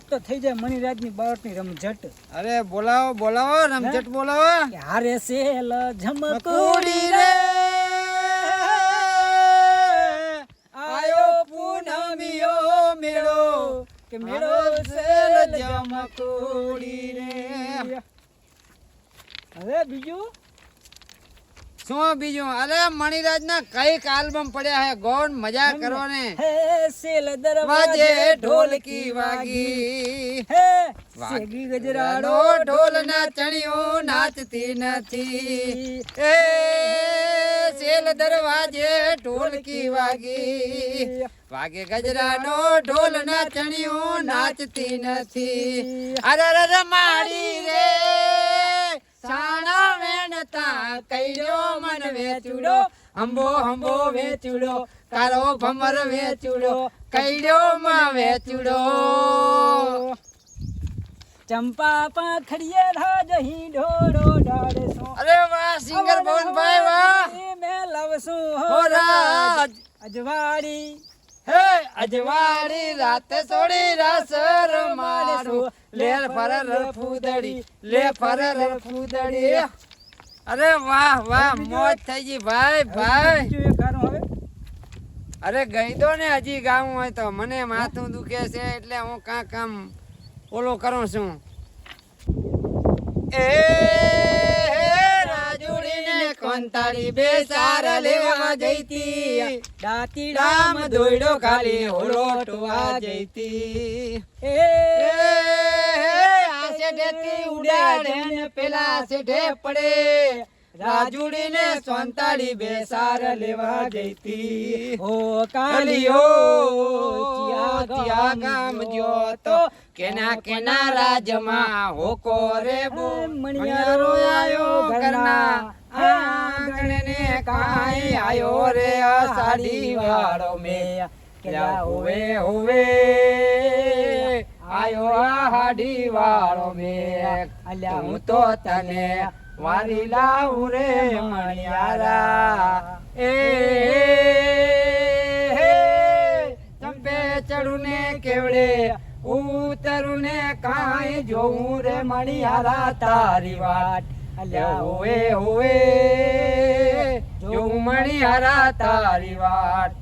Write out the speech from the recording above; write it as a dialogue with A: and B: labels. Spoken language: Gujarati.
A: આજ તો થઈ જાય મણિરાજની બાળકની રમઝટ.
B: અરે બોલાવો બોલાવો રમઝટ બોલાવો.
A: હારે સેલ ઝમકુડી રે આયો પૂનમિયો મેળો કે મેળો સેલ ઝમકુડી રે. હવે બીજું
B: શું બીજું? અરે મણિરાજ ના કઈક આલ્બમ પડ્યા હે, ગોન મજા કરો ને.
A: હે સેલ
B: વાજે
A: દરવાજે
B: ઢોલકી વાગી,
A: હે સેગી ગજરાડો
B: ઢોલ ના ચણિયો નાચતી નથી. એ સેલ દરવાજે ઢોલકી વાગી, વાગે ગજરાનો ઢોલ ના ચણિયો નાચતી નથી. અરે અરે માડી રે સાણા વેણતા કઈડ્યો મન વેચુડો, હંબો હંબો વેચુડો, તારો ભમર વેચુડો, કઈડ્યો માં વેચુડો.
A: ચંપા પાંખડીએ રાજહી ઢોળો ડાળસો.
B: અરે વાહ સિંગર ભવનભાઈ વાહ.
A: મેં લવસું
B: હો રાજ
A: અજવાળી
B: હે અજવાળી રાતે સોડી રસ રમાડું, લેર ફરર ફૂદડી લે ફરર ફૂદડી. અરે વાહ વાહ મોજ થઈ ગઈ ભાઈ ભાઈ.
A: બીજું એક ગાનું હવે
B: અરે ગઈ દો ને, હજી ગાવું હોય તો. મને માથું દુખે છે એટલે હું કામ ઓલો કરું છું. એ રાજુડીને કોંતાળી બેસાર લેવા જઈતી,
A: દાતી
B: રામ દોયડો ખાલી હોળોટવા જઈતી.
A: એ
B: આ શેઠેથી ઉડાડે ને પેલા શેઠે પડે, રાજુડીને સોંતાળી બેસાર લેવા જઈતી.
A: ઓ
B: કાલિયો
A: કાલિયો
B: ત્યાં ગામ જો તો કેના કેના રાજમાં હોકો રે મણિયારો આયો ઘરના આંગણે કાઈ આયો રે સાડી વાળો મે ક્યાં હોવે હોવે આયો હાડી વાળો મે અલ્યા હું તો તને વારી લાવું રે મણિયારા. એ ચંપે ચડું ને કેવડે ઉતરું ને કાંઈ જોઉં રે મણિયારા તારી વાટ. અલ્યા હોવે હોવે જોઉં મણિયારા તારી વાટ.